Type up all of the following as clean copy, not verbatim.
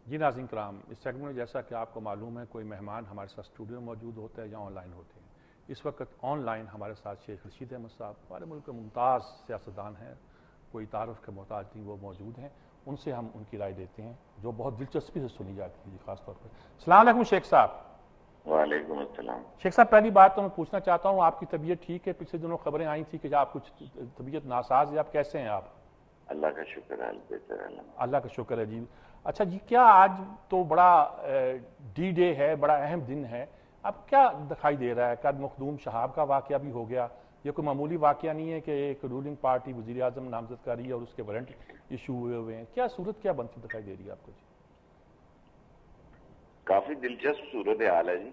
جی ناظرین کرام، اس سیگمنٹ میں جیسا کہ آپ کو معلوم ہے کوئی مہمان ہمارے ساتھ اسٹوڈیو میں موجود ہوتا ہے یا آن لائن ہوتے ہیں۔ اس وقت آن لائن ہمارے ساتھ شیخ رشید احمد صاحب ہمارے ملک کے ممتاز سیاستدان ہیں، کوئی تعارف کے محتاج نہیں، وہ موجود ہیں، ان سے ہم ان کی رائے لیتے ہیں جو بہت دلچسپی سے سنی جاتی ہے خاص طور پر۔ السلام علیکم شیخ صاحب۔ وعلیکم السلام۔ شیخ صاحب پہلی بات تو میں پوچھنا چاہتا ہوں آپ کی طبیعت ٹھیک ہے؟ پچھلے دنوں خبریں آئی تھیں کہ آپ کچھ طبیعت ناساز ہے، آپ کیسے ہیں؟ آپ اللہ کا شکر ہے، بہتر ہے اللہ کا شکر ہے جی۔ اچھا جی، کیا آج تو بڑا ڈی ڈے ہے، بڑا اہم دن ہے، اب کیا دکھائی دے رہا ہے؟ قد مخدوم شہاب کا واقعہ بھی ہو گیا، یہ کوئی معمولی واقعہ نہیں ہے کہ ایک رولنگ پارٹی وزیر اعظم نامزد کاری ہے اور اس کے وارنٹ ایشو ہوئے ہیں، کیا صورت کیا بنتی دکھائی دے رہی ہے آپ کو؟ جی کافی دلچسپ صورت حال ہے جی۔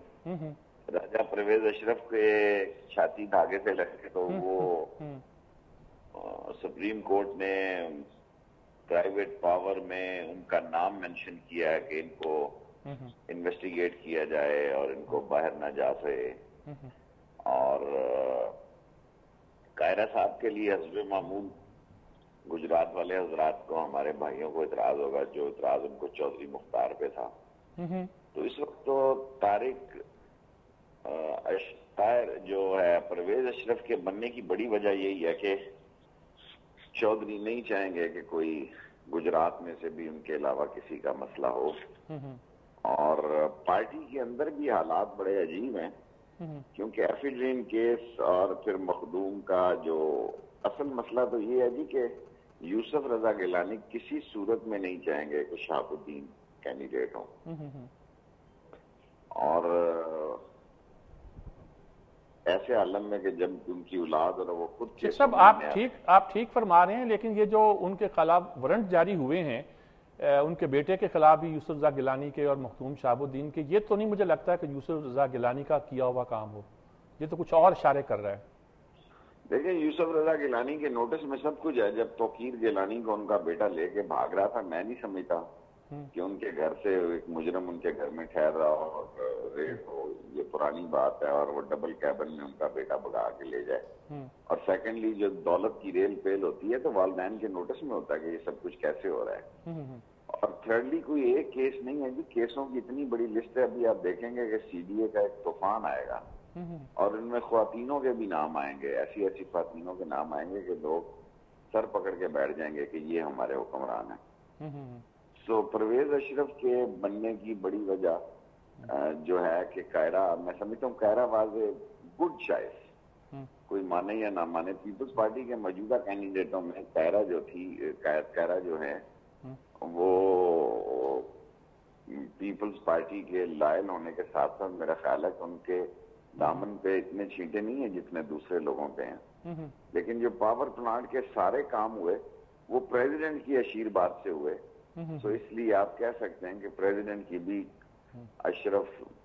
راجہ پرویز اشرف کے چھاتی دھاگے سے لگ کے تو وہ سپریم کورٹ نے پرائیویٹ پاور میں ان کا نام مینشن کیا ہے کہ ان کو انویسٹیگیٹ کیا جائے اور ان کو باہر نہ جا سکے، اور قاہرہ صاحب کے لیے حسب معمول گجرات والے حضرات کو، ہمارے بھائیوں کو اعتراض ہوگا، جو اعتراض ان کو چودھری مختار پہ تھا۔ تو اس وقت تو طارق جو ہے پرویز اشرف کے بننے کی بڑی وجہ یہی ہے کہ چودھری نہیں چاہیں گے کہ کوئی گجرات میں سے بھی ان کے علاوہ کسی کا مسئلہ ہو، اور پارٹی کے اندر بھی حالات بڑے عجیب ہیں، کیونکہ ایفیڈرین کیس اور پھر مخدوم کا جو اصل مسئلہ تو یہ ہے جی کہ یوسف رضا گیلانی کسی صورت میں نہیں چاہیں گے کہ شہاب الدین کینڈیڈیٹ ہوں، اور ایسے عالم میں کہ جب ان کی اولاد اور وہ خود کے سب آپ ٹھیک فرما رہے ہیں، لیکن یہ جو ان کے خلاف وارنٹ جاری ہوئے ہیں ان کے بیٹے کے خلاف بھی، یوسف رضا گیلانی کے اور مخدوم شہاب الدین کے، یہ تو نہیں مجھے لگتا ہے کہ یوسف رضا گیلانی کا کیا ہوا کام ہو، یہ تو کچھ اور اشارے کر رہا ہے۔ دیکھیں یوسف رضا گیلانی کے نوٹس میں سب کچھ ہے۔ جب توقیر گیلانی کو ان کا بیٹا لے کے بھاگ رہا تھا، میں نہیں سمجھتا کہ ان کے گھر سے ایک مجرم ان کے گھر میں ٹھہر رہا اور ریڈ ہو، یہ پرانی بات ہے، اور وہ ڈبل کیبن میں ان کا بیٹا بگا کے لے جائے۔ اور سیکنڈلی جو دولت کی ریل پیل ہوتی ہے تو والدین کے نوٹس میں ہوتا ہے کہ یہ سب کچھ کیسے ہو رہا ہے۔ اور تھرڈلی کوئی ایک کیس نہیں ہے جی، کیسوں کی اتنی بڑی لسٹ ہے، ابھی آپ دیکھیں گے کہ سی ڈی اے کا ایک طوفان آئے گا اور ان میں خواتینوں کے بھی نام آئیں گے، ایسی ایسی خواتینوں کے نام آئیں گے کہ لوگ سر پکڑ کے بیٹھ جائیں گے کہ یہ ہمارے حکمران ہیں۔ سو پرویز اشرف کے بننے کی بڑی وجہ جو ہے کہ قاہرہ، میں سمجھتا ہوں قاہرہ واز اے گڈ چوائس، کوئی مانے یا نہ مانے۔ پیپلز پارٹی کے موجودہ کینڈیڈیٹوں میں قاہرہ جو تھی، قاہرہ جو ہے وہ پیپلز پارٹی کے لائل ہونے کے ساتھ ساتھ میرا خیال ہے کہ ان کے دامن پہ اتنے چھینٹے نہیں ہیں جتنے دوسرے لوگوں پہ ہیں، لیکن جو پاور پلانٹ کے سارے کام ہوئے وہ پریزیڈنٹ کی اشیر بات سے ہوئے۔ تو اس لیے آپ کہہ سکتے ہیں کہ پریزیڈنٹ کی بھی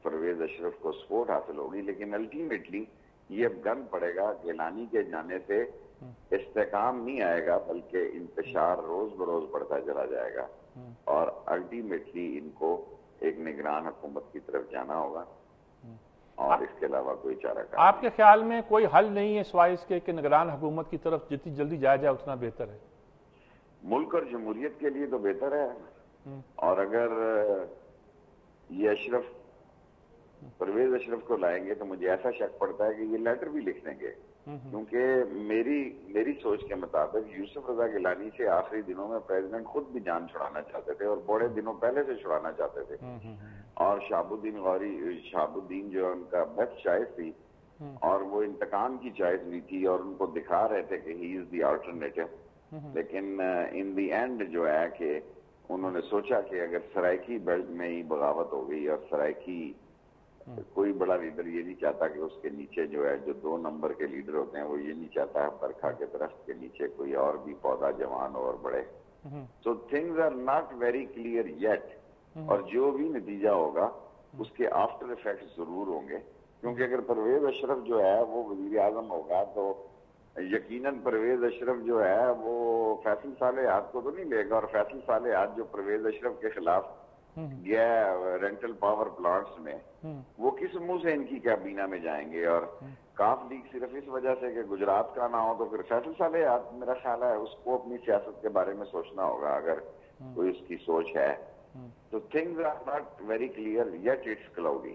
پرویز اشرف کو سپورٹ حاصل ہوگی، لیکن الٹیمیٹلی یہ اب گن پڑے گا گیلانی کے جانے سے استحکام نہیں آئے گا، بلکہ انتشار روز بروز بڑھتا چلا جائے گا، اور الٹیمیٹلی ان کو ایک نگران حکومت کی طرف جانا ہوگا، اور اس کے علاوہ کوئی چارہ کار۔ آپ کے خیال میں کوئی حل نہیں ہے سوائے اس کے کہ نگران حکومت کی طرف جتنی جلدی جایا جائے اتنا بہتر ہے؟ ملک اور جمہوریت کے لیے تو بہتر ہے، اور اگر یہ پرویز اشرف کو لائیں گے تو مجھے ایسا شک پڑتا ہے کہ یہ لیٹر بھی لکھ دیں گے، کیونکہ میری سوچ کے مطابق یوسف رضا گیلانی سے آخری دنوں میں پریزیڈنٹ خود بھی جان چھڑانا چاہتے تھے، اور بڑے دنوں پہلے سے چھڑانا چاہتے تھے، اور شہاب الدین جو ان کا بیسٹ چوائس تھی، اور وہ انتقام کی چوائس بھی تھی، اور ان کو دکھا رہے تھے کہ ہی از دی آلٹرنیٹو، لیکن ان دی اینڈ جو ہے کہ انہوں نے سوچا کہ اگر سرائکی بیلٹ میں ہی بغاوت ہو گئی، اور سرائکی کوئی بڑا لیڈر یہ نہیں چاہتا کہ اس کے نیچے جو ہے جو 2 نمبر کے لیڈر ہوتے ہیں، وہ یہ نہیں چاہتا ہے برکھا کے درخت کے نیچے کوئی اور بھی پودا جوان اور بڑے۔ So things are not very clear yet, اور جو بھی نتیجہ ہوگا اس کے آفٹر ایفیکٹ ضرور ہوں گے، کیونکہ اگر پرویز اشرف جو ہے وہ وزیر اعظم ہوگا تو یقیناً پرویز اشرف جو ہے وہ فیصل صالحات کو تو نہیں لے گا، اور فیصل صالحات جو پرویز اشرف کے خلاف گیا رینٹل پاور پلانٹس میں، وہ کس منہ سے ان کی کابینہ میں جائیں گے؟ اور کاف لیگ صرف اس وجہ سے کہ گجرات کا نہ ہو، تو پھر فیصل صالحات میرا خیال ہے اس کو اپنی سیاست کے بارے میں سوچنا ہوگا، اگر کوئی اس کی سوچ ہے So things are not very clear yet, it's cloudy.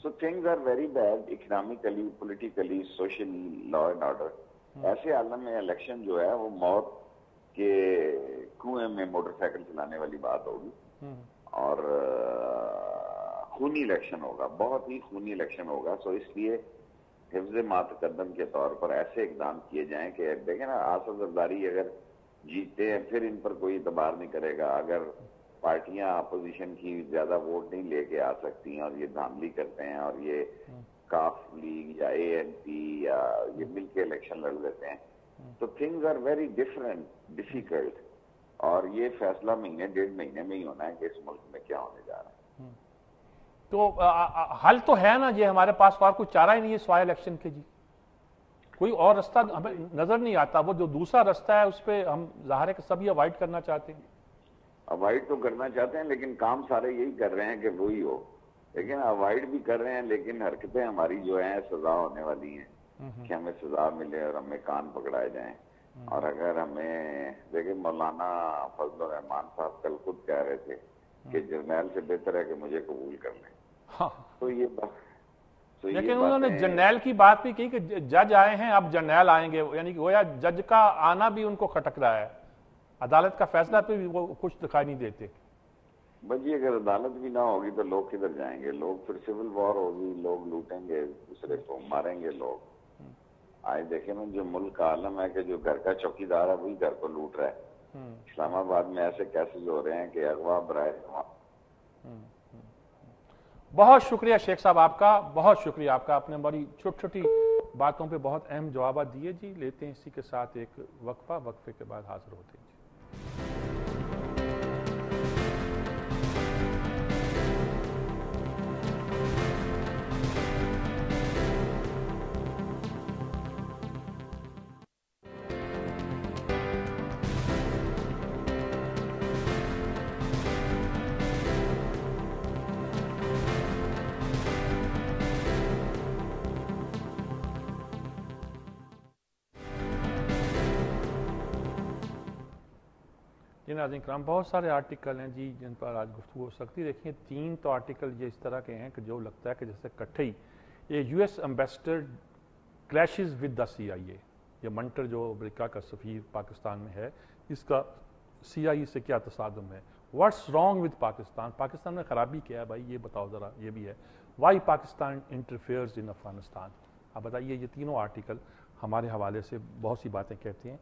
So things are very bad economically, politically, socially, law and order. ایسے عالم میں الیکشن جو ہے وہ موت کے کنویں میں موٹر سائیکل چلانے والی بات ہوگی، اور خونی الیکشن ہوگا، بہت ہی خونی الیکشن ہوگا. سو اس لیے حفظ ما تقدم کے طور پر ایسے اقدام کیے جائیں کہ دیکھیں نا، آصف زرداری اگر جیتے ہیں پھر ان پر کوئی اعتبار نہیں کرے گا. اگر پارٹیاں اپوزیشن کی زیادہ ووٹ نہیں لے کے آ سکتی ہیں اور یہ دھاندلی کرتے ہیں اور یہ کاف لیگ یا اے این پی یا یہ مل کے الیکشن لڑ لیتے ہیں، تو تھنگز آر ویری ڈیفیکلٹ. اور یہ فیصلہ مہینے ڈیڑھ مہینے میں ہی ہونا ہے کہ اس ملک میں کیا ہونے جا رہا ہے. تو حل تو ہے نا، یہ ہمارے پاس اور کوئی چارہ ہی نہیں ہے سوائے الیکشن کے جی. کوئی اور رستہ ہمیں نظر نہیں آتا. وہ جو دوسرا رستہ ہے اس پہ ہم ظاہر ہے کہ سب یہ اوائڈ کرنا چاہتے ہیں. اوائڈ تو کرنا چاہتے ہیں لیکن کام سارے یہی کر رہے ہیں کہ وہی ہو. لیکن اوائڈ بھی کر رہے ہیں لیکن حرکتیں ہماری جو ہیں سزا ہونے والی ہیں کہ ہمیں سزا ملے اور ہمیں کان پکڑائے جائیں. اور اگر ہمیں دیکھیں، مولانا فضل الرحمان صاحب کل خود کہہ رہے تھے کہ جرنیل سے بہتر ہے کہ مجھے قبول کر لیں. تو یہ بات، لیکن انہوں نے جرنیل کی بات بھی کی کہ جج آئے ہیں اب جرنیل آئیں گے، یعنی کہ گویا جج کا آنا بھی ان کو کھٹک رہا ہے. عدالت کا فیصلہ پہ بھی وہ کچھ دکھائی نہیں دیتے. بس یہ اگر عدالت بھی نہ ہوگی تو لوگ کدھر جائیں گے؟ لوگ پھر سول وار ہوگی، لوگ لوٹیں گے دوسرے کو، ماریں گے لوگ. آج دیکھیں نا، جو ملک کا عالم ہے کہ جو گھر کا چوکیدار ہے وہی گھر کو لوٹ رہا ہے. اسلام آباد میں ایسے کیسز ہو رہے ہیں کہ اغوا برائے. بہت شکریہ شیخ صاحب آپ کا، بہت شکریہ آپ کا. آپ نے بڑی چھوٹی چھوٹی باتوں پہ بہت اہم جوابات دیے جی. لیتے ہیں اسی کے ساتھ ایک وقفے کے بعد حاضر ہوتے ہیں جی. جی ناظرین کرام، بہت سارے آرٹیکل ہیں جی جن پر آج گفتگو ہو سکتی. دیکھیں 3 تو آرٹیکل یہ اس طرح کے ہیں کہ جو لگتا ہے کہ جیسے کٹھے ہی یہ U S ambassador clashes with the C I A. یہ منٹر جو امریکہ کا سفیر پاکستان میں ہے، اس کا سی آئی اے سے کیا تصادم ہے. What's wrong with Pakistan? Pakistan میں خرابی کیا ہے بھائی، یہ بتاؤ ذرا. یہ بھی ہے وائی پاکستان انٹرفیئرز ان افغانستان. اب بتائیے، یہ تینوں آرٹیکل ہمارے حوالے سے بہت سی باتیں کہتے ہیں.